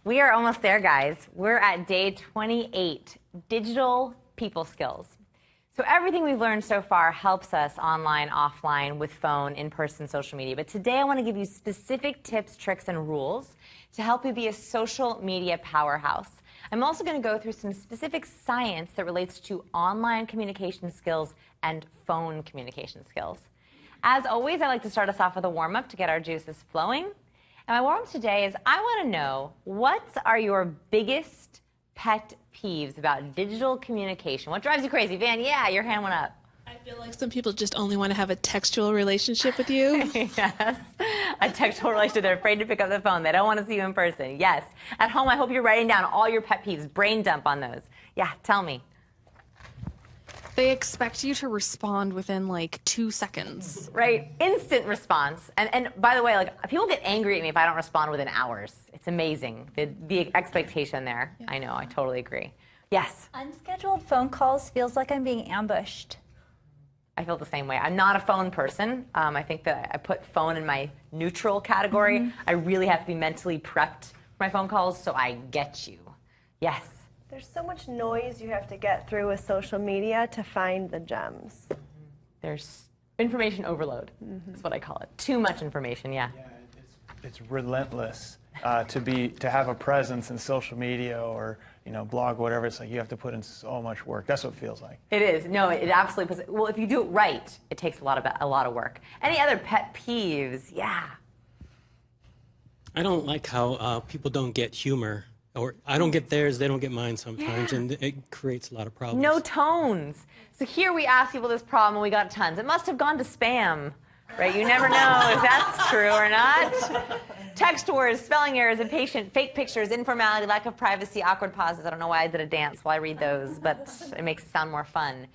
We are almost there, guys. We're at day 28, digital people skills. So everything we've learned so far helps us online, offline, with phone, in-person, social media. But today I want to give you specific tips, tricks, and rules to help you be a social media powerhouse. I'm also going to go through some specific science that relates to online communication skills and phone communication skills. As always, I like to start us off with a warm-up to get our juices flowing. And my warm-up today is I want to know, what are your biggest pet peeves about digital communication? What drives you crazy? Van, yeah, your hand went up. I feel like some people just only want to have a textual relationship with you. Yes, a textual relationship. They're afraid to pick up the phone. They don't want to see you in person. Yes. At home, I hope you're writing down all your pet peeves. Brain dump on those. Yeah, tell me. They expect you to respond within like 2 seconds. Right, instant response. And by the way, like, people get angry at me if I don't respond within hours. It's amazing, the expectation there. Yeah. I know, I totally agree. Yes? Unscheduled phone calls feels like I'm being ambushed. I feel the same way. I'm not a phone person. I think that I put phone in my neutral category. Mm-hmm. I really have to be mentally prepped for my phone calls, so I get you. Yes? There's so much noise you have to get through with social media to find the gems. There's information overload. That's what I call it. Too much information, yeah. Yeah, it's relentless to have a presence in social media or blog, whatever. It's like you have to put in so much work. That's what it feels like. It is. No, it absolutely. Well, if you do it right, it takes a lot of work. Any other pet peeves? Yeah. I don't like how people don't get humor. Or I don't get theirs, they don't get mine sometimes, and it creates a lot of problems. No tones. So here we asked people this problem, and we got tons. It must have gone to spam, right? You never know if that's true or not. Text words, spelling errors, impatient, fake pictures, informality, lack of privacy, awkward pauses. I don't know why I did a dance while I read those, but it makes it sound more fun.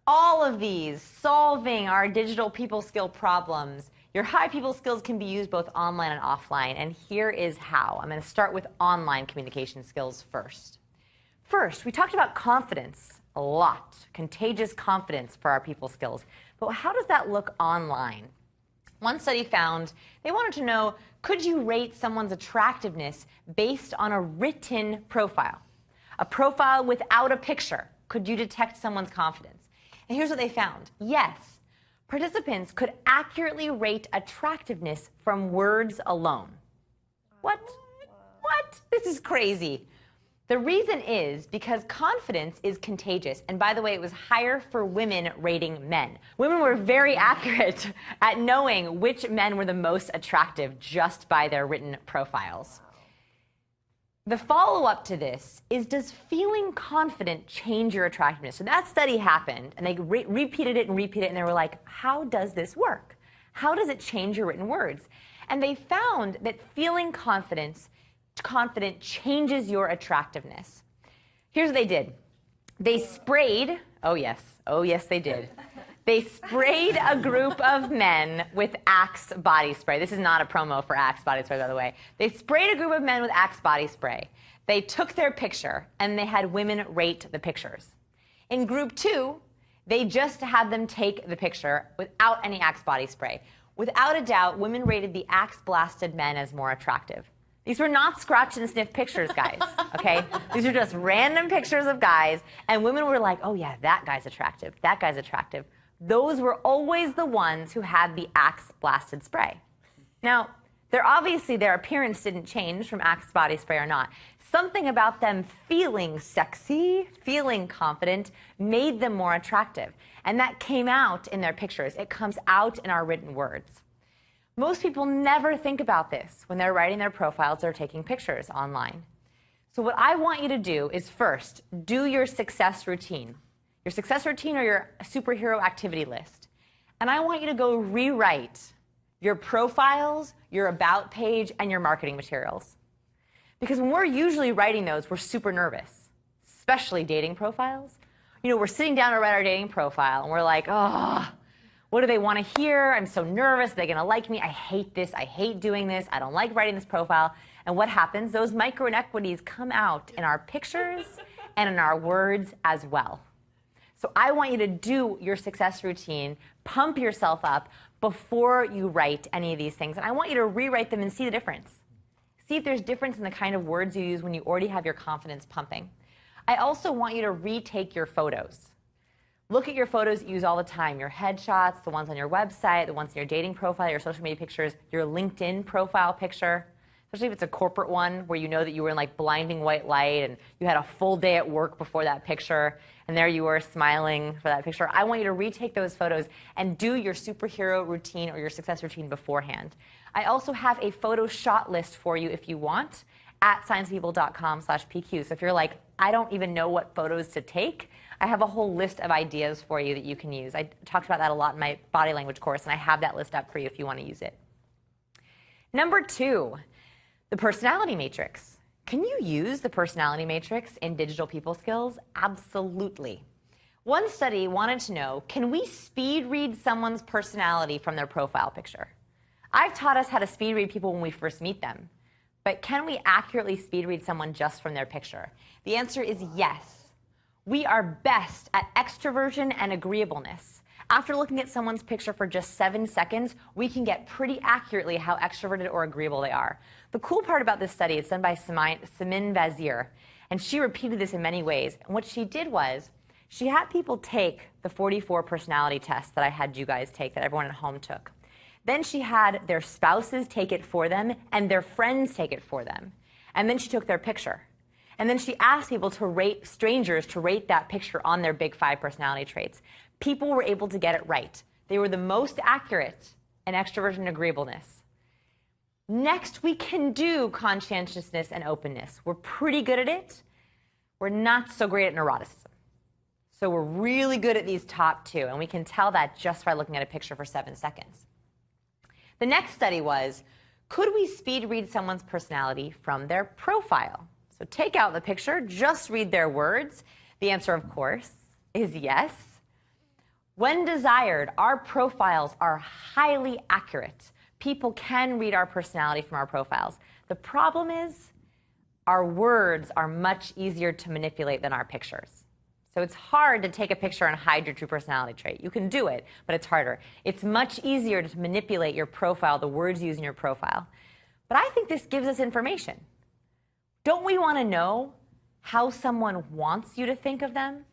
All of these, solving our digital people skill problems. Your high people skills can be used both online and offline, and here is how. I'm going to start with online communication skills first. First, we talked about confidence a lot, contagious confidence for our people skills. But how does that look online? One study found they wanted to know, could you rate someone's attractiveness based on a written profile? A profile without a picture. Could you detect someone's confidence? And here's what they found. Yes. Participants could accurately rate attractiveness from words alone. What? What? This is crazy. The reason is because confidence is contagious. And by the way, it was higher for women rating men. Women were very accurate at knowing which men were the most attractive just by their written profiles. The follow-up to this is, does feeling confident change your attractiveness? So that study happened, and they repeated it, and they were like, how does this work? How does it change your written words? And they found that feeling confident changes your attractiveness. Here's what they did. They sprayed, oh yes they did. They sprayed a group of men with Axe body spray. This is not a promo for Axe body spray, by the way. They sprayed a group of men with Axe body spray. They took their picture, and they had women rate the pictures. In group 2, they just had them take the picture without any Axe body spray. Without a doubt, women rated the Axe blasted men as more attractive. These were not scratch and sniff pictures, guys, okay? These are just random pictures of guys, and women were like, oh yeah, that guy's attractive, that guy's attractive. Those were always the ones who had the Axe blasted spray. Now, obviously their appearance didn't change from Axe body spray or not. Something about them feeling sexy, feeling confident, made them more attractive. And that came out in their pictures. It comes out in our written words. Most people never think about this when they're writing their profiles or taking pictures online. So what I want you to do is first, do your success routine. Your success routine or your superhero activity list. And I want you to go rewrite your profiles, your about page, and your marketing materials. Because when we're usually writing those, we're super nervous, especially dating profiles. We're sitting down to write our dating profile, and we're like, oh, what do they want to hear? I'm so nervous. Are they going to like me? I hate this. I hate doing this. I don't like writing this profile. And what happens? Those micro inequities come out in our pictures and in our words as well. So I want you to do your success routine, pump yourself up before you write any of these things. And I want you to rewrite them and see the difference. See if there's difference in the kind of words you use when you already have your confidence pumping. I also want you to retake your photos. Look at your photos you use all the time, your headshots, the ones on your website, the ones in your dating profile, your social media pictures, your LinkedIn profile picture, especially if it's a corporate one where you know that you were in like blinding white light and you had a full day at work before that picture, and there you were smiling for that picture. I want you to retake those photos and do your superhero routine or your success routine beforehand. I also have a photo shot list for you if you want at sciencepeople.com/PQ. So if you're like, I don't even know what photos to take, I have a whole list of ideas for you that you can use. I talked about that a lot in my body language course, and I have that list up for you if you want to use it. Number 2, the personality matrix. Can you use the personality matrix in digital people skills? Absolutely. One study wanted to know, can we speed read someone's personality from their profile picture? I've taught us how to speed read people when we first meet them, but can we accurately speed read someone just from their picture? The answer is yes. We are best at extroversion and agreeableness. After looking at someone's picture for just 7 seconds, we can get pretty accurately how extroverted or agreeable they are. The cool part about this study, it's done by Simin Vazir, and she repeated this in many ways. And what she did was, she had people take the 44 personality tests that I had you guys take, that everyone at home took. Then she had their spouses take it for them and their friends take it for them. And then she took their picture. And then she asked people to rate, strangers to rate that picture on their big 5 personality traits. People were able to get it right. They were the most accurate in extroversion and agreeableness. Next, we can do conscientiousness and openness. We're pretty good at it. We're not so great at neuroticism. So we're really good at these top 2, and we can tell that just by looking at a picture for 7 seconds. The next study was, could we speed read someone's personality from their profile? So take out the picture, just read their words. The answer, of course, is yes. When desired, our profiles are highly accurate. People can read our personality from our profiles. The problem is, our words are much easier to manipulate than our pictures. So it's hard to take a picture and hide your true personality trait. You can do it, but it's harder. It's much easier to manipulate your profile, the words used in your profile. But I think this gives us information. Don't we want to know how someone wants you to think of them?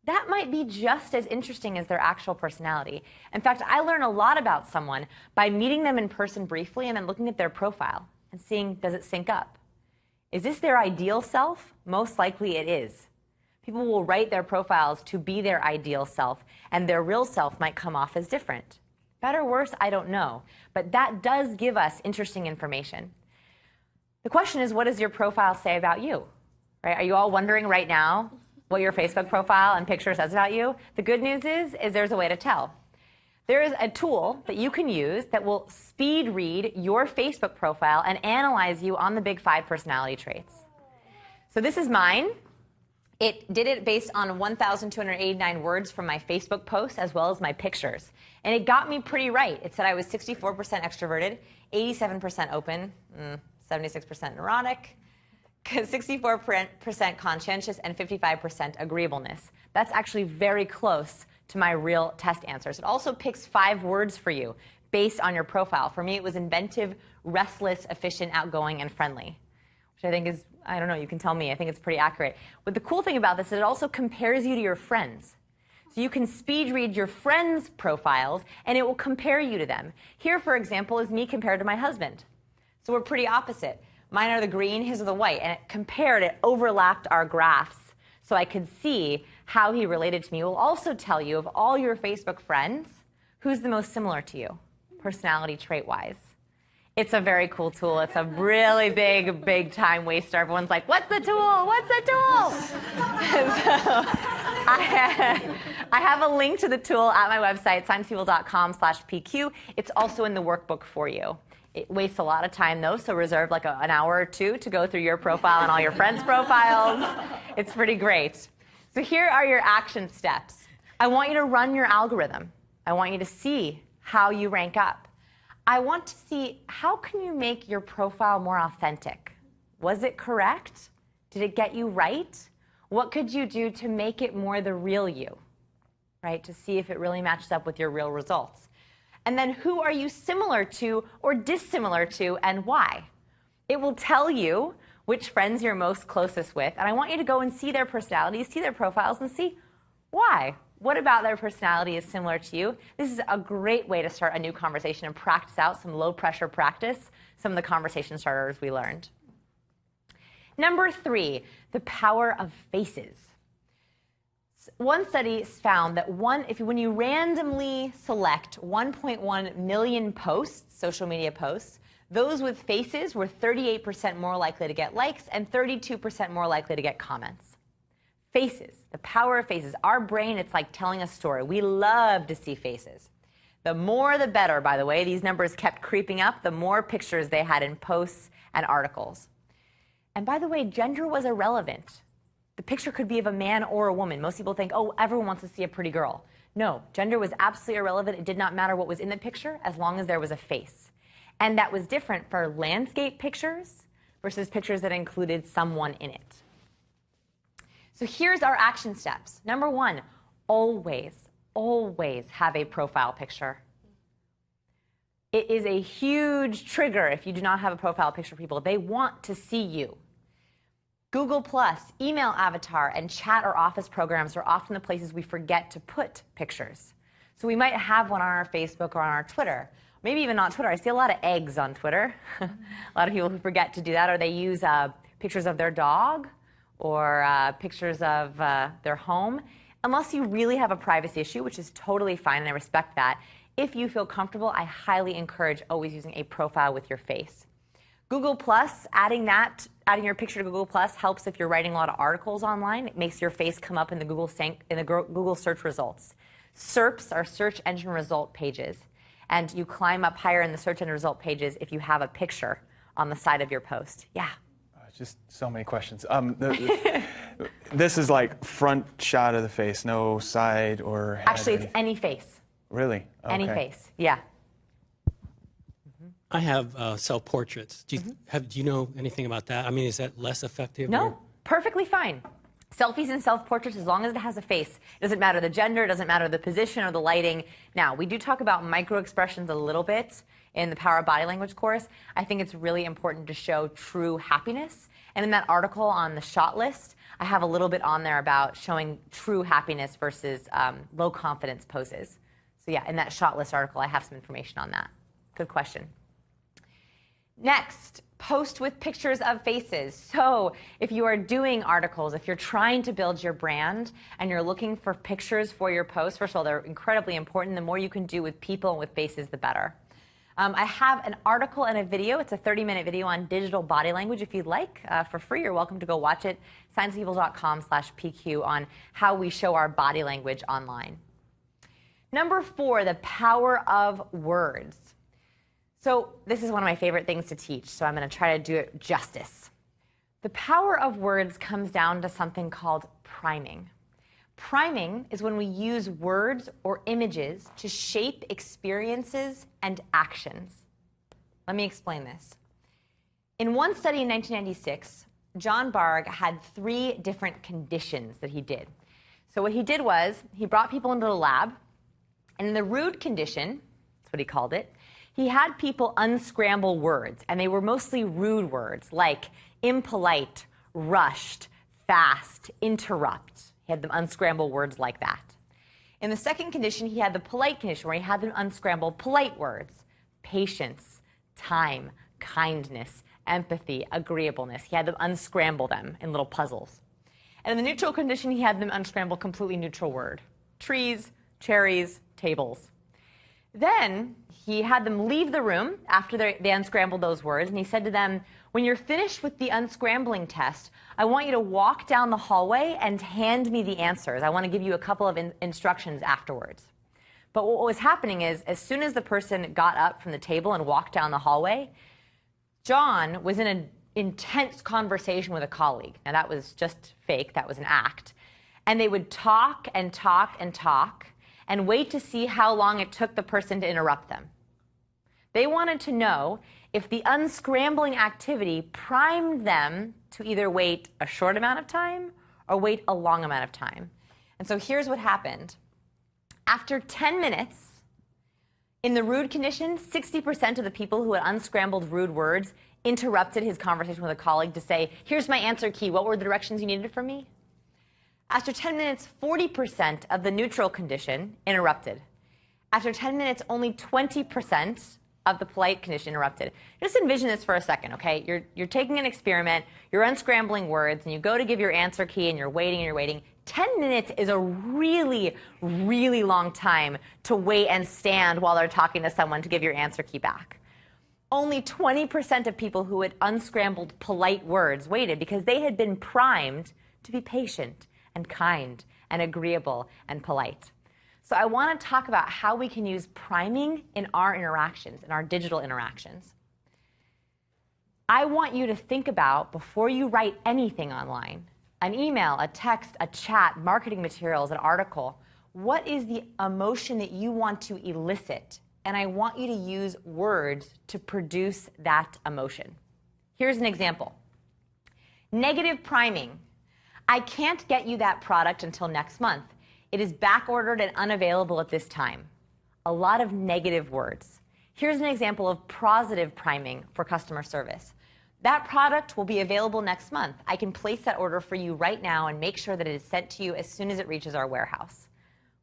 That might be just as interesting as their actual personality. In fact, I learn a lot about someone by meeting them in person briefly and then looking at their profile and seeing, does it sync up? Is this their ideal self? Most likely it is. People will write their profiles to be their ideal self, and their real self might come off as different. Better or worse, I don't know. But that does give us interesting information. The question is, what does your profile say about you? Right? Are you all wondering right now what your Facebook profile and picture says about you? The good news is there's a way to tell. There is a tool that you can use that will speed read your Facebook profile and analyze you on the big 5 personality traits. So this is mine. It did it based on 1,289 words from my Facebook posts as well as my pictures. And it got me pretty right. It said I was 64% extroverted, 87% open, 76% neurotic, 64% conscientious, and 55% agreeableness. That's actually very close to my real test answers. It also picks 5 words for you based on your profile. For me, it was inventive, restless, efficient, outgoing, and friendly, which I think is, I don't know, you can tell me, I think it's pretty accurate. But the cool thing about this is it also compares you to your friends. So you can speed read your friends' profiles, and it will compare you to them. Here, for example, is me compared to my husband. So we're pretty opposite. Mine are the green, his are the white, and it overlapped our graphs so I could see how he related to me. It will also tell you, of all your Facebook friends, who's the most similar to you, personality trait-wise. It's a very cool tool. It's a really big time waster. Everyone's like, what's the tool? What's the tool? So I have a link to the tool at my website, sciencepeople.com/PQ. It's also in the workbook for you. It wastes a lot of time, though, so reserve like an hour or 2 to go through your profile and all your friends' profiles. It's pretty great. So here are your action steps. I want you to run your algorithm. I want you to see how you rank up. I want to see, how can you make your profile more authentic? Was it correct? Did it get you right? What could you do to make it more the real you, right? To see if it really matches up with your real results. And then who are you similar to or dissimilar to, and why? It will tell you which friends you're most closest with, and I want you to go and see their personalities, see their profiles, and see why. What about their personality is similar to you? This is a great way to start a new conversation and practice out some low-pressure practice, some of the conversation starters we learned. Number 3, the power of faces. One study found that when you randomly select 1.1 million posts, social media posts, those with faces were 38% more likely to get likes and 32% more likely to get comments. Faces, the power of faces. Our brain, it's like telling a story. We love to see faces. The more the better, by the way. These numbers kept creeping up, the more pictures they had in posts and articles. And by the way, gender was irrelevant. The picture could be of a man or a woman. Most people think, oh, everyone wants to see a pretty girl. No, gender was absolutely irrelevant. It did not matter what was in the picture as long as there was a face. And that was different for landscape pictures versus pictures that included someone in it. So here's our action steps. Number 1, always have a profile picture. It is a huge trigger if you do not have a profile picture for people. They want to see you. Google+, email avatar, and chat or office programs are often the places we forget to put pictures. So we might have one on our Facebook or on our Twitter. Maybe even not Twitter. I see a lot of eggs on Twitter. A lot of people who forget to do that, or they use pictures of their dog or pictures of their home. Unless you really have a privacy issue, which is totally fine, and I respect that, if you feel comfortable, I highly encourage always using a profile with your face. Google+, adding your picture to Google+ helps if you're writing a lot of articles online. It makes your face come up in the Google search results. SERPs are search engine result pages, and you climb up higher in the search engine result pages if you have a picture on the side of your post. Yeah. Just so many questions. This is like front shot of the face, no side or head. Actually, it's any face. Really? Okay. Any face, yeah. I have self-portraits. Do you know anything about that? I mean, is that less effective? No, or? perfectly fine. Selfies and self-portraits, as long as it has a face. It doesn't matter the gender, it doesn't matter the position or the lighting. Now, we do talk about micro-expressions a little bit in the Power of Body Language course. I think it's really important to show true happiness. And in that article on the shot list, I have a little bit on there about showing true happiness versus low confidence poses. So yeah, in that shot list article, I have some information on that. Good question. Next, post with pictures of faces. So if you are doing articles, if you're trying to build your brand and you're looking for pictures for your posts, first of all, they're incredibly important. The more you can do with people and with faces, the better. I have an article and a video. It's a 30-minute video on digital body language. If you'd like, for free, you're welcome to go watch it. scienceofpeople.com/PQ on how we show our body language online. Number 4, the power of words. So this is one of my favorite things to teach, so I'm going to try to do it justice. The power of words comes down to something called priming. Priming is when we use words or images to shape experiences and actions. Let me explain this. In one study in 1996, John Bargh had 3 different conditions that he did. So what he did was he brought people into the lab, and in the rude condition, that's what he called it, he had people unscramble words, and they were mostly rude words like impolite, rushed, fast, interrupt. He had them unscramble words like that. In the second condition, he had the polite condition where he had them unscramble polite words. Patience, time, kindness, empathy, agreeableness. He had them unscramble them in little puzzles. And in the neutral condition, he had them unscramble completely neutral word. Trees, cherries, tables. Then he had them leave the room after they unscrambled those words, and he said to them, when you're finished with the unscrambling test, I want you to walk down the hallway and hand me the answers. I want to give you a couple of instructions afterwards. But what was happening is, as soon as the person got up from the table and walked down the hallway, John was in an intense conversation with a colleague. Now, that was just fake. That was an act. And they would talk and talk and talk and wait to see how long it took the person to interrupt them. They wanted to know if the unscrambling activity primed them to either wait a short amount of time or wait a long amount of time. And so here's what happened. After 10 minutes, In the rude condition, 60% of the people who had unscrambled rude words interrupted his conversation with a colleague to say, here's my answer key. What were the directions you needed from me? After 10 minutes, 40% of the neutral condition interrupted. After 10 minutes, only 20% of the polite condition interrupted. Just envision this for a second, okay? You're taking an experiment, you're unscrambling words, and you go to give your answer key, and you're waiting and you're waiting. 10 minutes is a really, really long time to wait and stand while they're talking to someone to give your answer key back. Only 20% of people who had unscrambled polite words waited because they had been primed to be patient and kind and agreeable and polite. So I want to talk about how we can use priming in our interactions, in our digital interactions. I want you to think about, before you write anything online, an email, a text, a chat, marketing materials, an article, what is the emotion that you want to elicit? And I want you to use words to produce that emotion. Here's an example. Negative priming. I can't get you that product until next month. It is back-ordered and unavailable at this time. A lot of negative words. Here's an example of positive priming for customer service. That product will be available next month. I can place that order for you right now and make sure that it is sent to you as soon as it reaches our warehouse.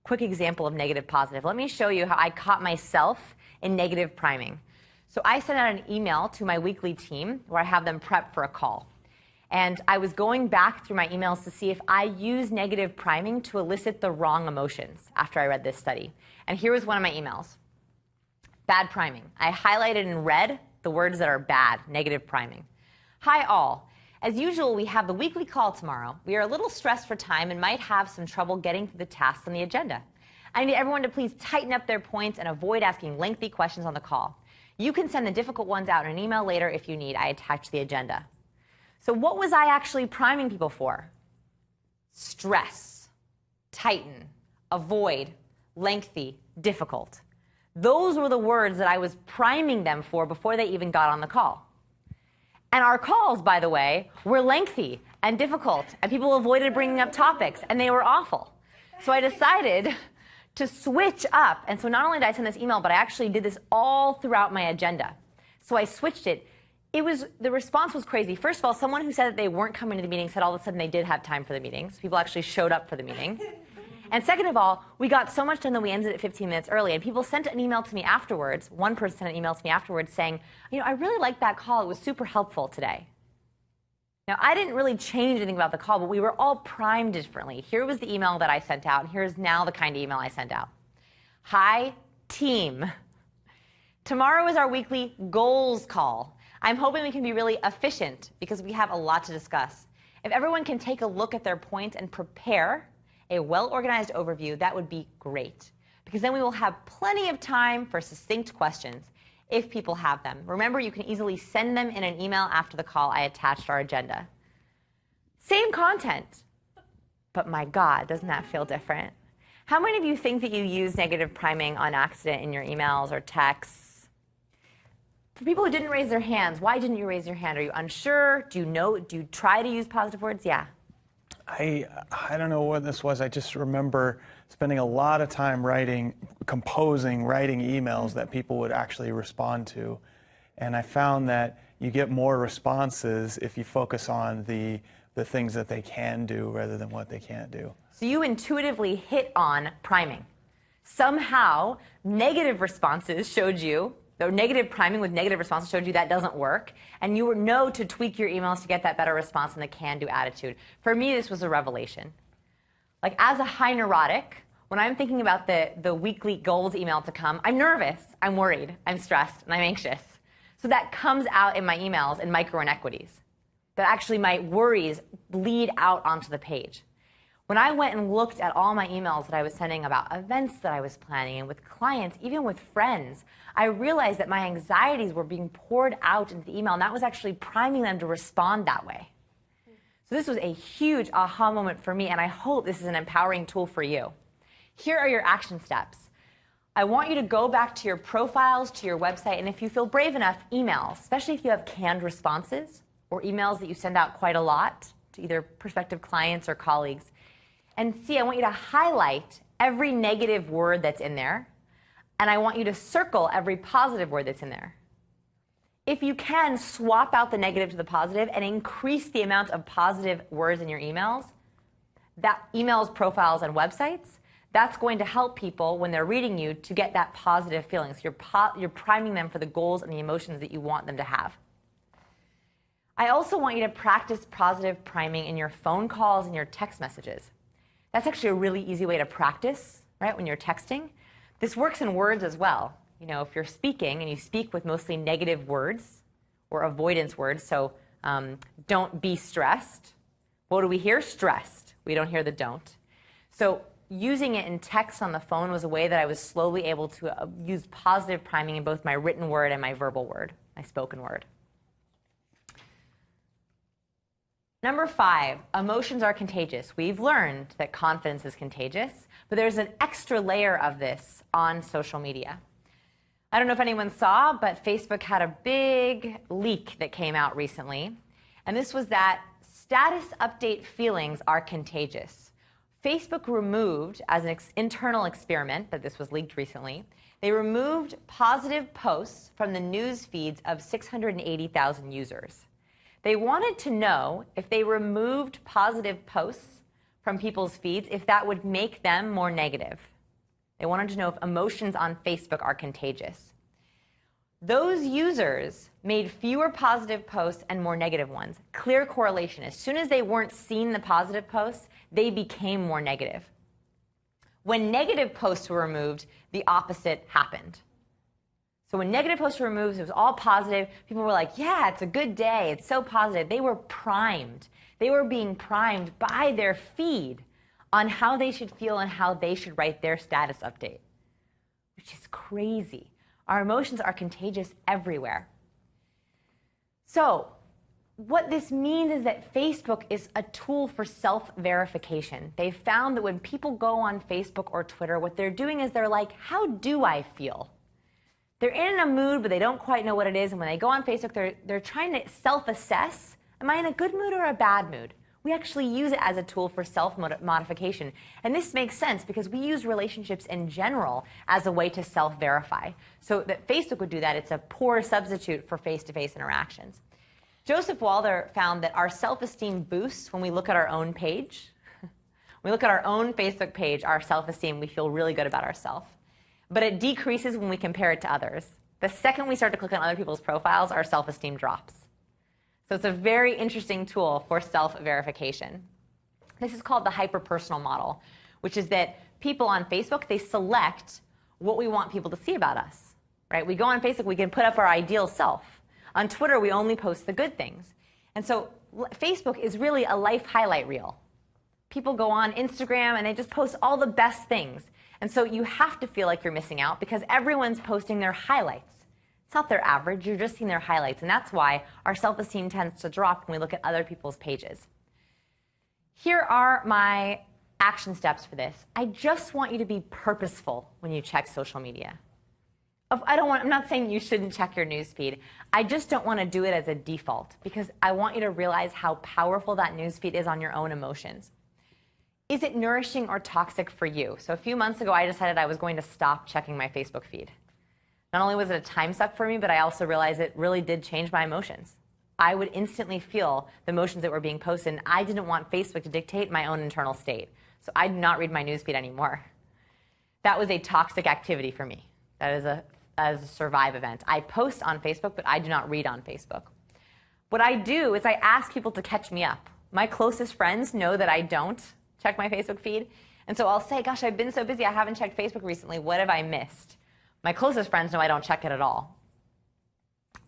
Quick example of negative positive. Let me show you how I caught myself in negative priming. So I sent out an email to my weekly team where I have them prep for a call. And I was going back through my emails to see if I use negative priming to elicit the wrong emotions after I read this study. And here was one of my emails. Bad priming. I highlighted in red the words that are bad, negative priming. Hi all. As usual, we have the weekly call tomorrow. We are a little stressed for time and might have some trouble getting to the tasks on the agenda. I need everyone to please tighten up their points and avoid asking lengthy questions on the call. You can send the difficult ones out in an email later if you need. I attach the agenda. So what was I actually priming people for? Stress, tighten, avoid, lengthy, difficult. Those were the words that I was priming them for before they even got on the call. And our calls, by the way, were lengthy and difficult, and people avoided bringing up topics, and they were awful. So I decided to switch up. And so not only did I send this email, but I actually did this all throughout my agenda. So I switched it. The response was crazy. First of all, someone who said that they weren't coming to the meeting said all of a sudden they did have time for the meeting. So people actually showed up for the meeting. And second of all, we got so much done that we ended at 15 minutes early. And people sent an email to me afterwards. One person sent an email to me afterwards saying, I really liked that call. It was super helpful today. Now, I didn't really change anything about the call, but we were all primed differently. Here was the email that I sent out. And here's now the kind of email I sent out. Hi, team. Tomorrow is our weekly goals call. I'm hoping we can be really efficient because we have a lot to discuss. If everyone can take a look at their points and prepare a well-organized overview, that would be great. Because then we will have plenty of time for succinct questions if people have them. Remember, you can easily send them in an email after the call. I attached our agenda. Same content, but my God, doesn't that feel different? How many of you think that you use negative priming on accident in your emails or texts? For people who didn't raise their hands, why didn't you raise your hand? Are you unsure? Do you try to use positive words? Yeah. I don't know what this was. I just remember spending a lot of time writing emails that people would actually respond to. And I found that you get more responses if you focus on the things that they can do rather than what they can't do. So you intuitively hit on priming. Somehow, negative responses showed you, though negative priming with negative responses showed you that doesn't work, and you know to tweak your emails to get that better response and the can-do attitude. For me, this was a revelation. Like, as a high neurotic, when I'm thinking about the weekly goals email to come, I'm nervous, I'm worried, I'm stressed, and I'm anxious. So that comes out in my emails in micro inequities. That actually my worries bleed out onto the page. When I went and looked at all my emails that I was sending about events that I was planning and with clients, even with friends, I realized that my anxieties were being poured out into the email, and that was actually priming them to respond that way. So this was a huge aha moment for me, and I hope this is an empowering tool for you. Here are your action steps. I want you to go back to your profiles, to your website, and if you feel brave enough, emails, especially if you have canned responses or emails that you send out quite a lot to either prospective clients or colleagues. And see, I want you to highlight every negative word that's in there. and I want you to circle every positive word that's in there. If you can, swap out the negative to the positive and increase the amount of positive words in your emails, emails, profiles, and websites, that's going to help people when they're reading you to get that positive feeling. So you're priming them for the goals and the emotions that you want them to have. I also want you to practice positive priming in your phone calls and your text messages. That's actually a really easy way to practice, right, when you're texting. This works in words as well. You know, if you're speaking and you speak with mostly negative words or avoidance words, so don't be stressed. What do we hear? Stressed. We don't hear the don't. So using it in text on the phone was a way that I was slowly able to use positive priming in both my written word and my verbal word, my spoken word. Number 5, emotions are contagious. We've learned that confidence is contagious, but there's an extra layer of this on social media. I don't know if anyone saw, but Facebook had a big leak that came out recently, and this was that status update feelings are contagious. Facebook removed, as an internal experiment, but this was leaked recently, they removed positive posts from the news feeds of 680,000 users. They wanted to know if they removed positive posts from people's feeds, if that would make them more negative. They wanted to know if emotions on Facebook are contagious. Those users made fewer positive posts and more negative ones. Clear correlation. As soon as they weren't seeing the positive posts, they became more negative. When negative posts were removed, the opposite happened. So when negative posts were removed, it was all positive. People were like, yeah, it's a good day. It's so positive. They were primed. They were being primed by their feed on how they should feel and how they should write their status update, which is crazy. Our emotions are contagious everywhere. So what this means is that Facebook is a tool for self-verification. They found that when people go on Facebook or Twitter, what they're doing is they're like, how do I feel? They're in a mood, but they don't quite know what it is. And when they go on Facebook, they're trying to self-assess. Am I in a good mood or a bad mood? We actually use it as a tool for self-modification. And this makes sense because we use relationships in general as a way to self-verify. So that Facebook would do that, it's a poor substitute for face-to-face interactions. Joseph Walder found that our self-esteem boosts when we look at our own page. When we look at our own Facebook page, our self-esteem, we feel really good about ourselves. But it decreases when we compare it to others. The second we start to click on other people's profiles, our self-esteem drops. So it's a very interesting tool for self-verification. This is called the hyper-personal model, which is that people on Facebook, they select what we want people to see about us, right? We go on Facebook, we can put up our ideal self. On Twitter, we only post the good things. And so Facebook is really a life highlight reel. People go on Instagram and they just post all the best things. And so you have to feel like you're missing out because everyone's posting their highlights. It's not their average, you're just seeing their highlights. And that's why our self-esteem tends to drop when we look at other people's pages. Here are my action steps for this. I just want you to be purposeful when you check social media. I'm not saying you shouldn't check your newsfeed. I just don't want to do it as a default because I want you to realize how powerful that newsfeed is on your own emotions. Is it nourishing or toxic for you? So a few months ago, I decided I was going to stop checking my Facebook feed. Not only was it a time suck for me, but I also realized it really did change my emotions. I would instantly feel the emotions that were being posted, and I didn't want Facebook to dictate my own internal state. So I did not read my newsfeed anymore. That was a toxic activity for me. That is a survive event. I post on Facebook, but I do not read on Facebook. What I do is I ask people to catch me up. My closest friends know that I don't check my Facebook feed. And so I'll say, gosh, I've been so busy, I haven't checked Facebook recently. What have I missed? My closest friends know I don't check it at all.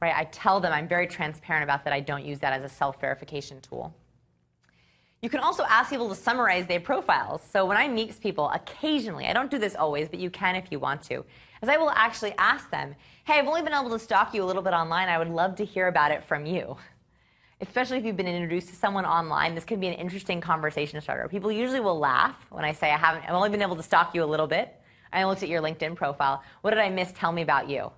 Right? I tell them, I'm very transparent about that. I don't use that as a self-verification tool. You can also ask people to summarize their profiles. So when I meet people, occasionally, I don't do this always, but you can if you want to, as I will actually ask them, hey, I've only been able to stalk you a little bit online. I would love to hear about it from you. Especially if you've been introduced to someone online, this could be an interesting conversation starter. People usually will laugh when I say, I've only been able to stalk you a little bit. I looked at your LinkedIn profile. What did I miss? Tell me about you.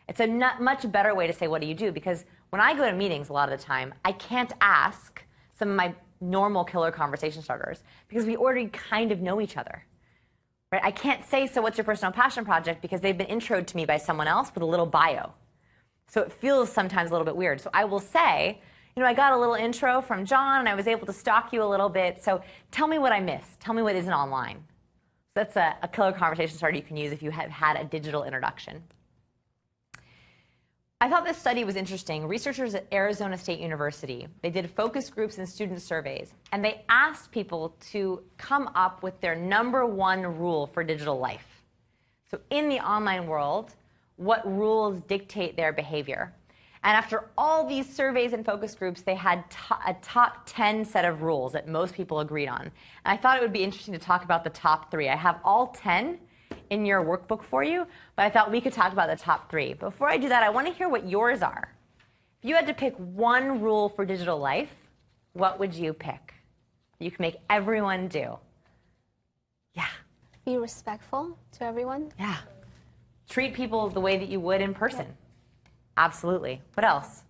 It's a much better way to say, what do you do? Because when I go to meetings a lot of the time, I can't ask some of my normal killer conversation starters because we already kind of know each other. right? I can't say, so what's your personal passion project, because they've been introed to me by someone else with a little bio. So it feels sometimes a little bit weird. So I will say, I got a little intro from John, and I was able to stalk you a little bit. So tell me what I missed. Tell me what isn't online. So that's a killer conversation starter you can use if you have had a digital introduction. I thought this study was interesting. Researchers at Arizona State University, they did focus groups and student surveys, and they asked people to come up with their #1 rule for digital life. So in the online world, what rules dictate their behavior? And after all these surveys and focus groups, they had a top 10 set of rules that most people agreed on. And I thought it would be interesting to talk about the top 3. I have all 10 in your workbook for you, but I thought we could talk about the top 3. Before I do that, I want to hear what yours are. If you had to pick one rule for digital life, what would you pick? You can make everyone do. Yeah. Be respectful to everyone. Yeah. Treat people the way that you would in person. Yep. Absolutely. What else?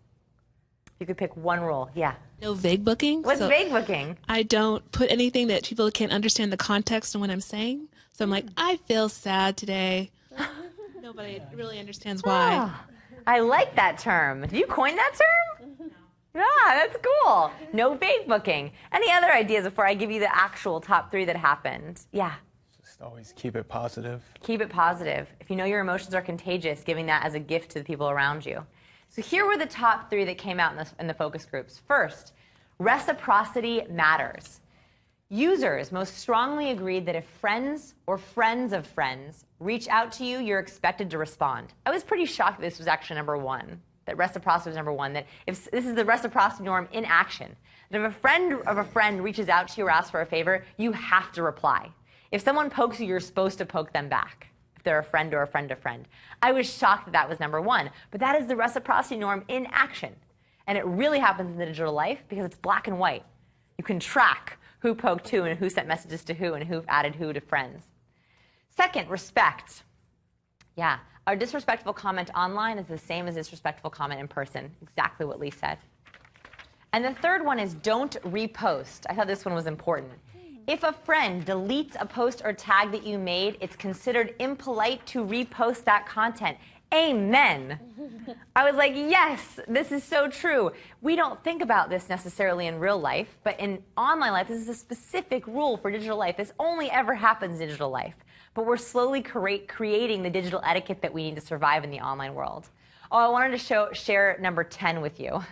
If you could pick one rule. Yeah. No vague booking. What's vague booking? I don't put anything that people can't understand the context of what I'm saying. So I'm like, I feel sad today. Nobody really understands why. Ah, I like that term. Did you coin that term? Yeah, that's cool. No vague booking. Any other ideas before I give you the actual top 3 that happened? Yeah. Just always keep it positive. Keep it positive. If you know your emotions are contagious, giving that as a gift to the people around you. So here were the top 3 that came out in the focus groups. First, reciprocity matters. Users most strongly agreed that if friends or friends of friends reach out to you, you're expected to respond. I was pretty shocked that this was actually #1, that reciprocity was #1, that if this is the reciprocity norm in action, that if a friend of a friend reaches out to you or asks for a favor, you have to reply. If someone pokes you, you're supposed to poke them back, if they're a friend or a friend of friend. I was shocked that that was #1, but that is the reciprocity norm in action. And it really happens in the digital life because it's black and white. You can track who poked who and who sent messages to who and who added who to friends. Second, respect. Yeah, our disrespectful comment online is the same as disrespectful comment in person. Exactly what Lee said. And the third one is don't repost. I thought this one was important. If a friend deletes a post or tag that you made, it's considered impolite to repost that content. Amen. I was like, yes, this is so true. We don't think about this necessarily in real life, but in online life, this is a specific rule for digital life. This only ever happens in digital life. But we're slowly creating the digital etiquette that we need to survive in the online world. Oh, I wanted to share #10 with you.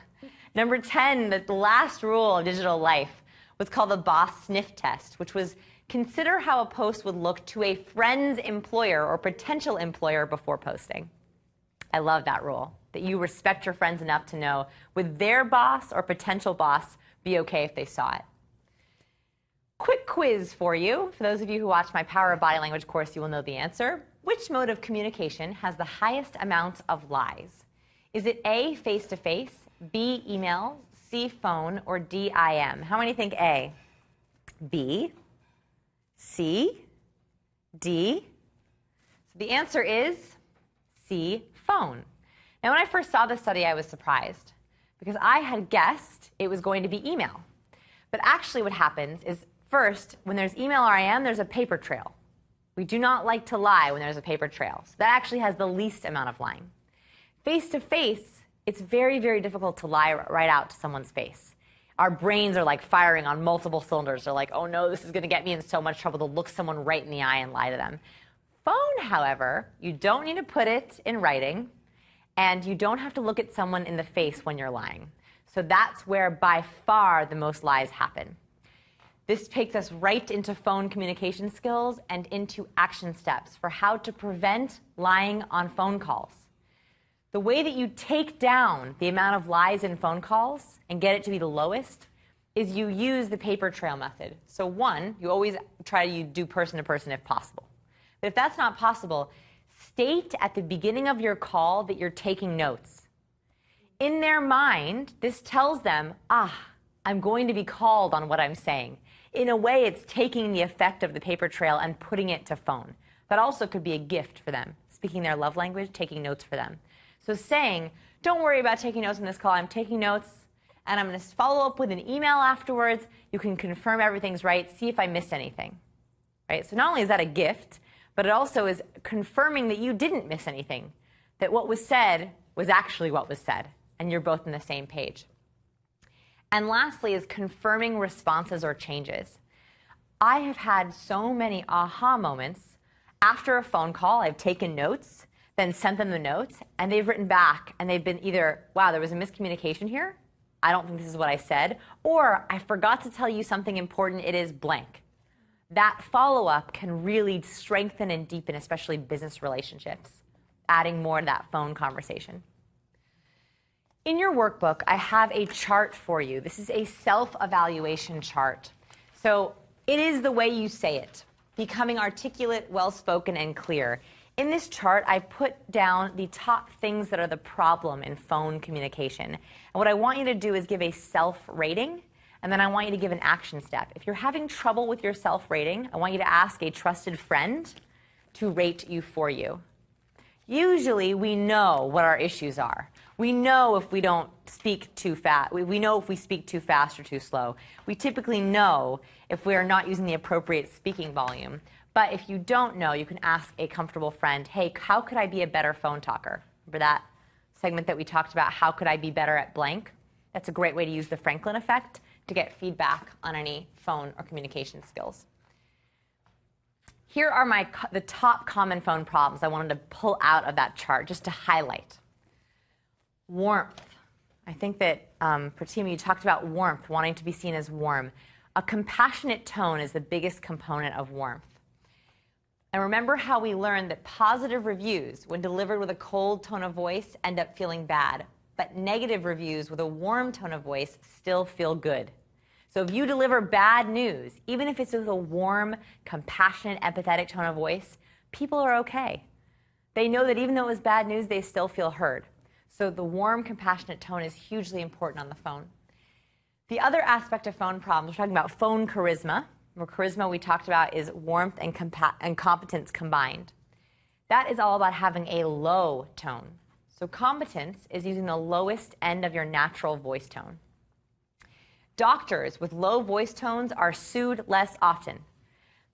#10, the last rule of digital life, was called the boss sniff test, which was consider how a post would look to a friend's employer or potential employer before posting. I love that rule, that you respect your friends enough to know would their boss or potential boss be okay if they saw it. Quick quiz for you. For those of you who watch my Power of Body Language course, you will know the answer. Which mode of communication has the highest amount of lies? Is it A, face-to-face, B, email, C, phone, or D, IM? How many think A? B, C, D? So the answer is C, phone. Now, when I first saw this study, I was surprised because I had guessed it was going to be email. But actually what happens is, first, when there's email or IM, there's a paper trail. We do not like to lie when there's a paper trail. So that actually has the least amount of lying. Face-to-face, it's very, very difficult to lie right out to someone's face. Our brains are like firing on multiple cylinders. They're like, oh no, this is going to get me in so much trouble to look someone right in the eye and lie to them. Phone, however, you don't need to put it in writing, and you don't have to look at someone in the face when you're lying. So that's where by far the most lies happen. This takes us right into phone communication skills and into action steps for how to prevent lying on phone calls. The way that you take down the amount of lies in phone calls and get it to be the lowest is you use the paper trail method. So one, you always try to do person to person if possible. But if that's not possible, state at the beginning of your call that you're taking notes. In their mind, this tells them, I'm going to be called on what I'm saying. In a way, it's taking the effect of the paper trail and putting it to phone. That also could be a gift for them, speaking their love language, taking notes for them. So saying, don't worry about taking notes on this call, I'm taking notes, and I'm going to follow up with an email afterwards. You can confirm everything's right, see if I missed anything. right? So not only is that a gift, but it also is confirming that you didn't miss anything, that what was said was actually what was said, and you're both on the same page. And lastly is confirming responses or changes. I have had so many aha moments after a phone call. I've taken notes, then sent them the notes, and they've written back, and they've been either, wow, there was a miscommunication here, I don't think this is what I said, or I forgot to tell you something important, it is blank. That follow-up can really strengthen and deepen, especially business relationships, adding more to that phone conversation. In your workbook, I have a chart for you. This is a self-evaluation chart. So it is the way you say it, becoming articulate, well-spoken, and clear. In this chart, I put down the top things that are the problem in phone communication. And what I want you to do is give a self-rating, and then I want you to give an action step. If you're having trouble with your self-rating, I want you to ask a trusted friend to rate you for you. Usually, we know what our issues are. We know if we don't speak too fast. We know if we speak too fast or too slow. We typically know if we are not using the appropriate speaking volume. But if you don't know, you can ask a comfortable friend, hey, how could I be a better phone talker? Remember that segment that we talked about, how could I be better at blank? That's a great way to use the Franklin effect to get feedback on any phone or communication skills. Here are the top common phone problems I wanted to pull out of that chart just to highlight. Warmth. I think that, Pratima, you talked about warmth, wanting to be seen as warm. A compassionate tone is the biggest component of warmth. And remember how we learned that positive reviews, when delivered with a cold tone of voice, end up feeling bad, but negative reviews with a warm tone of voice still feel good. So if you deliver bad news, even if it's with a warm, compassionate, empathetic tone of voice, people are okay. They know that even though it was bad news, they still feel heard. So the warm, compassionate tone is hugely important on the phone. The other aspect of phone problems, we're talking about phone charisma. Where charisma we talked about is warmth and competence combined. That is all about having a low tone. So competence is using the lowest end of your natural voice tone. Doctors with low voice tones are sued less often.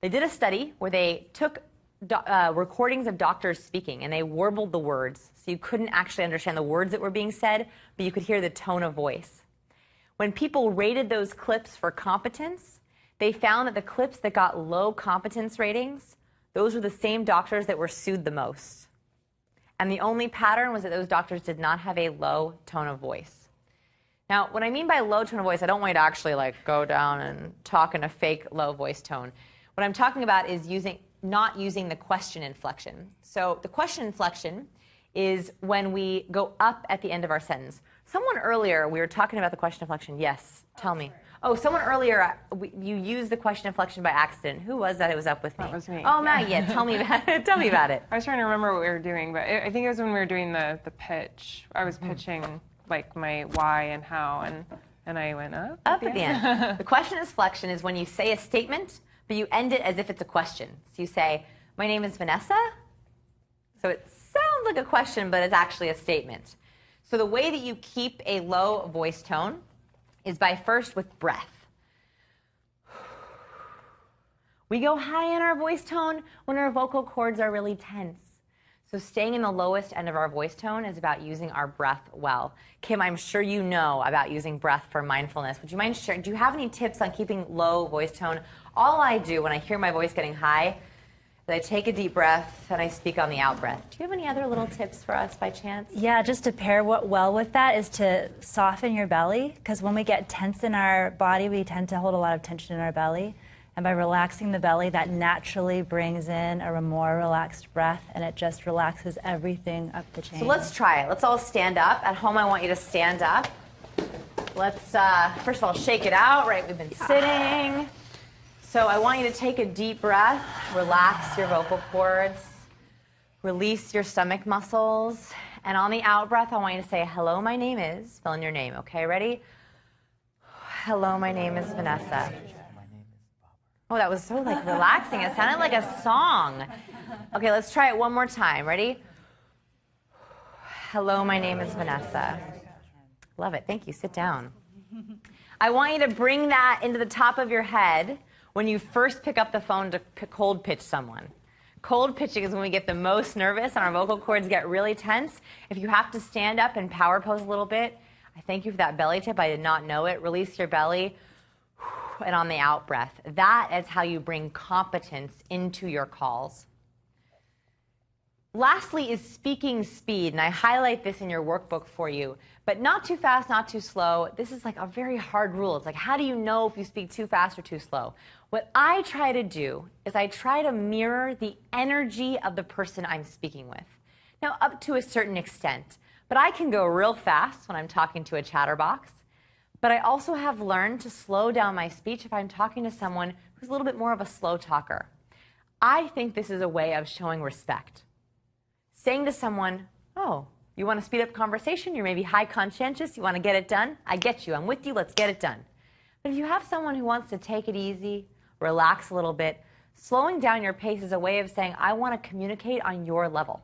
They did a study where they took recordings of doctors speaking and they warbled the words, so you couldn't actually understand the words that were being said, but you could hear the tone of voice. When people rated those clips for competence, they found that the clips that got low competence ratings, those were the same doctors that were sued the most. And the only pattern was that those doctors did not have a low tone of voice. Now, what I mean by low tone of voice, I don't want you to actually go down and talk in a fake low voice tone. What I'm talking about is not using the question inflection. So the question inflection is when we go up at the end of our sentence. Someone earlier, we were talking about the question inflection. Yes, tell me. Oh, someone earlier, you used the question inflection by accident. Who was that? It was up with me. That was me. Oh, Maggie, yeah, tell me about it. Tell me about it. I was trying to remember what we were doing, but I think it was when we were doing the pitch. I was pitching my why and how, and I went up. Up at the end. The question inflection is when you say a statement, but you end it as if it's a question. So you say, my name is Vanessa. So it sounds like a question, but it's actually a statement. So the way that you keep a low voice tone is by first with breath. We go high in our voice tone when our vocal cords are really tense. So staying in the lowest end of our voice tone is about using our breath well. Kim, I'm sure you know about using breath for mindfulness. Would you mind sharing? Do you have any tips on keeping low voice tone? All I do when I hear my voice getting high is I take a deep breath and I speak on the out breath. Do you have any other little tips for us by chance? Yeah, just to pair well with that is to soften your belly, because when we get tense in our body, we tend to hold a lot of tension in our belly. And by relaxing the belly, that naturally brings in a more relaxed breath, and it just relaxes everything up the chain. So let's try it. Let's all stand up. At home, I want you to stand up. Let's, first of all, shake it out, right? We've been sitting. So I want you to take a deep breath, relax your vocal cords, release your stomach muscles, and on the out breath, I want you to say, hello, my name is, fill in your name, okay? Ready? Hello, my name is Vanessa. Oh, that was so relaxing. It sounded like a song. Okay, let's try it one more time. Ready? Hello, my name is Vanessa. Love it. Thank you. Sit down. I want you to bring that into the top of your head when you first pick up the phone to cold pitch someone. Cold pitching is when we get the most nervous and our vocal cords get really tense. If you have to stand up and power pose a little bit, I thank you for that belly tip. I did not know it. Release your belly and on the out breath. That is how you bring competence into your calls. Lastly is speaking speed, and I highlight this in your workbook for you, but not too fast, not too slow. This is like a very hard rule. It's like, how do you know if you speak too fast or too slow? What I try to do is I try to mirror the energy of the person I'm speaking with. Now, up to a certain extent, but I can go real fast when I'm talking to a chatterbox, but I also have learned to slow down my speech if I'm talking to someone who's a little bit more of a slow talker. I think this is a way of showing respect. Saying to someone, oh, you want to speed up conversation? You're maybe high conscientious. You want to get it done? I get you. I'm with you. Let's get it done. But if you have someone who wants to take it easy, relax a little bit, slowing down your pace is a way of saying, I want to communicate on your level.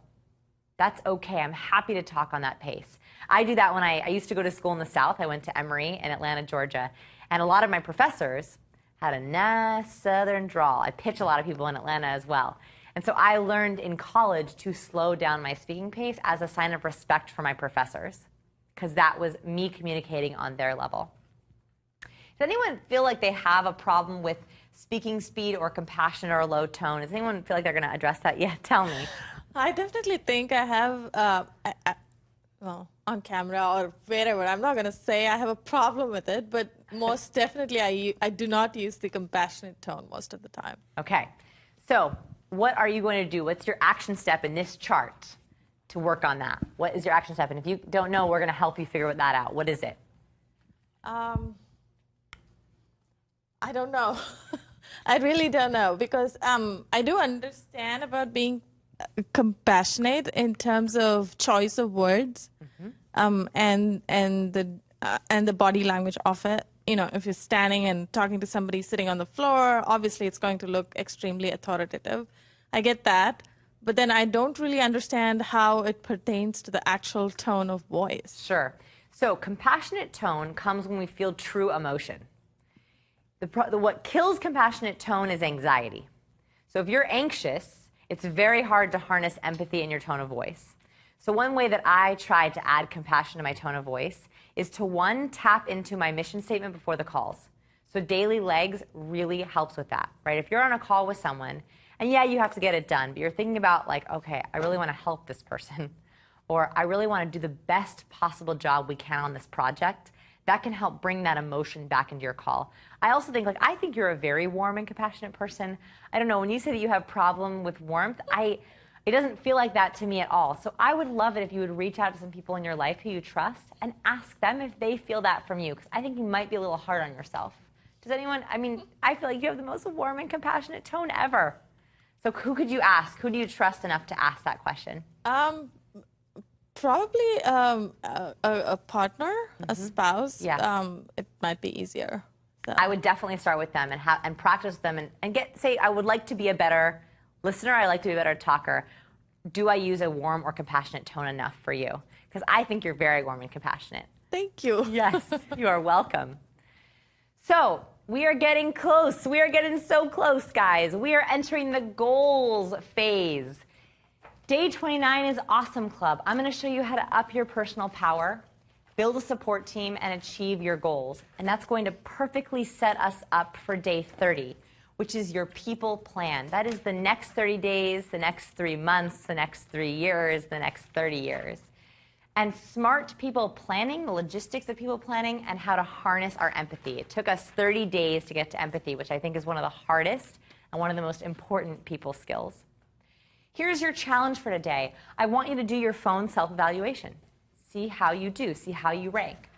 That's okay. I'm happy to talk on that pace. I do that when I used to go to school in the South. I went to Emory in Atlanta, Georgia. And a lot of my professors had a nice Southern drawl. I pitch a lot of people in Atlanta as well. And so I learned in college to slow down my speaking pace as a sign of respect for my professors, because that was me communicating on their level. Does anyone feel like they have a problem with speaking speed or compassion or a low tone? Does anyone feel like they're going to address that? Yeah, tell me. I definitely think I have, well, on camera or wherever, I'm not going to say I have a problem with it, but most definitely I do not use the compassionate tone most of the time. Okay. So what are you going to do? What's your action step in this chart to work on that? What is your action step? And if you don't know, we're going to help you figure that out. What is it? I don't know. I really don't know, because I do understand about being compassionate in terms of choice of words, and the body language of it. You know, if you're standing and talking to somebody sitting on the floor, obviously it's going to look extremely authoritative. I get that, but then I don't really understand how it pertains to the actual tone of voice. Sure. So compassionate tone comes when we feel true emotion. What kills compassionate tone is anxiety. So if you're anxious, it's very hard to harness empathy in your tone of voice. So one way that I try to add compassion to my tone of voice is to, one, tap into my mission statement before the calls. So daily legs really helps with that, right? If you're on a call with someone, and yeah, you have to get it done, but you're thinking about like, okay, I really want to help this person, or I really want to do the best possible job we can on this project, that can help bring that emotion back into your call. I also think, like, I think you're a very warm and compassionate person. I don't know, when you say that you have problem with warmth, it doesn't feel like that to me at all. So I would love it if you would reach out to some people in your life who you trust and ask them if they feel that from you, because I think you might be a little hard on yourself. Does anyone, I mean, I feel like you have the most warm and compassionate tone ever. So who could you ask? Who do you trust enough to ask that question? Probably a partner, a spouse. Yeah. It might be easier. So. I would definitely start with them and practice them and say, I would like to be a better listener. I like to be a better talker. Do I use a warm or compassionate tone enough for you? Because I think you're very warm and compassionate. Thank you. Yes, you are welcome. So we are getting close. We are getting so close, guys. We are entering the goals phase. Day 29 is Awesome Club. I'm going to show you how to up your personal power, build a support team, and achieve your goals. And that's going to perfectly set us up for day 30, which is your people plan. That is the next 30 days, the next 3 months, the next 3 years, the next 30 years. And smart people planning, the logistics of people planning, and how to harness our empathy. It took us 30 days to get to empathy, which I think is one of the hardest and one of the most important people skills. Here's your challenge for today. I want you to do your phone self-evaluation. See how you do, see how you rank.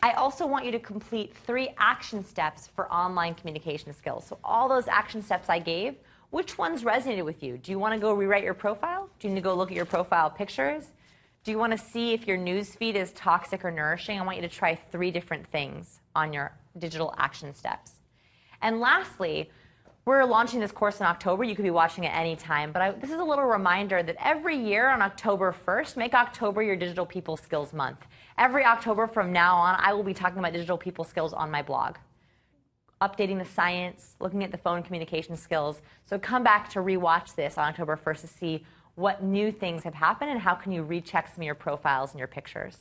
I also want you to complete 3 action steps for online communication skills. So all those action steps I gave, which ones resonated with you? Do you want to go rewrite your profile? Do you need to go look at your profile pictures? Do you want to see if your news feed is toxic or nourishing? I want you to try 3 different things on your digital action steps. And lastly, we're launching this course in October. You could be watching it any time, but this is a little reminder that every year on October 1st, make October your Digital People Skills Month. Every October from now on, I will be talking about digital people skills on my blog. updating the science, looking at the phone communication skills. So come back to rewatch this on October 1st to see what new things have happened and how can you recheck some of your profiles and your pictures.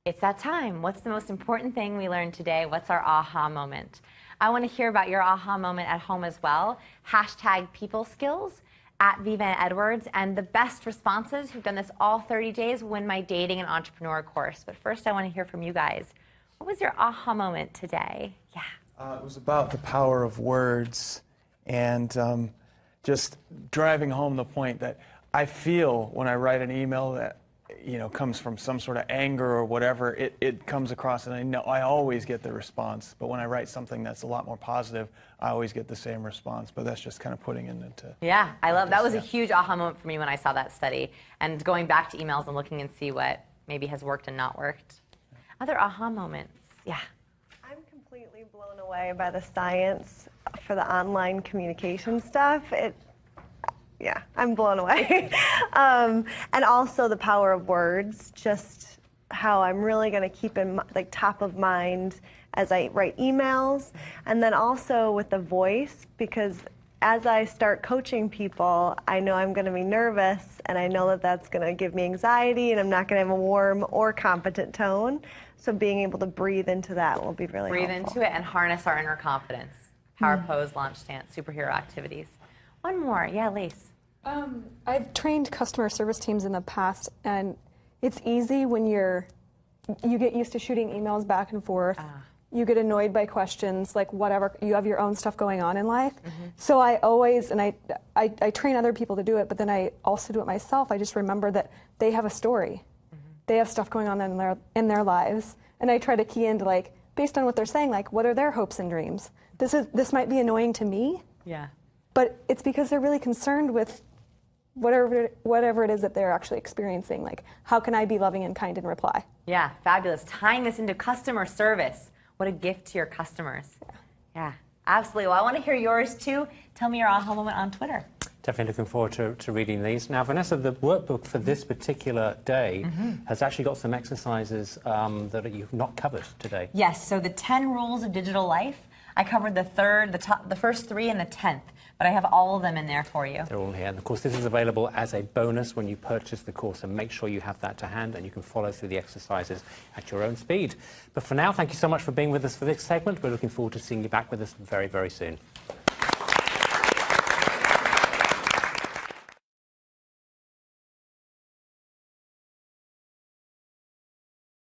It's that time. What's the most important thing we learned today? What's our aha moment? I want to hear about your aha moment at home as well. Hashtag people skills at Viva Edwards, and the best responses who've done this all 30 days win my dating and entrepreneur course. But first I want to hear from you guys. What was your aha moment today? Yeah. It was about the power of words and just driving home the point that I feel when I write an email that comes from some sort of anger or whatever, it comes across, and I know I always get the response. But when I write something that's a lot more positive, I always get the same response. But that's just kind of putting it into. Yeah, I love that. Was a huge aha moment for me when I saw that study, and going back to emails and looking and see what maybe has worked and not worked. Other aha moments, yeah. I'm completely blown away by the science for the online communication stuff. Yeah, I'm blown away. And also the power of words, just how I'm really going to keep in top of mind as I write emails. And then also with the voice, because as I start coaching people, I know I'm going to be nervous, and I know that that's going to give me anxiety, and I'm not going to have a warm or competent tone. So being able to breathe into that will be really helpful. Breathe into it and harness our inner confidence. Power pose, launch stance, superhero activities. One more. Yeah, Lace. I've trained customer service teams in the past, and it's easy when you get used to shooting emails back and forth. You get annoyed by questions, like whatever, you have your own stuff going on in life. So I always, and I train other people to do it, but then I also do it myself. I just remember that they have a story. They have stuff going on in their lives. And I try to key into, based on what they're saying, what are their hopes and dreams? This might be annoying to me. Yeah. But it's because they're really concerned with whatever it is that they're actually experiencing. How can I be loving and kind in reply? Yeah, fabulous. Tying this into customer service. What a gift to your customers. Yeah, absolutely. Well, I want to hear yours too. Tell me your aha moment on Twitter. Definitely looking forward to reading these. Now, Vanessa, the workbook for this particular day has actually got some exercises that you've not covered today. Yes, so the 10 rules of digital life. I covered the first 3 and the 10th, but I have all of them in there for you. They're all here. And of course, this is available as a bonus when you purchase the course, so make sure you have that to hand and you can follow through the exercises at your own speed. But for now, thank you so much for being with us for this segment. We're looking forward to seeing you back with us very, very soon.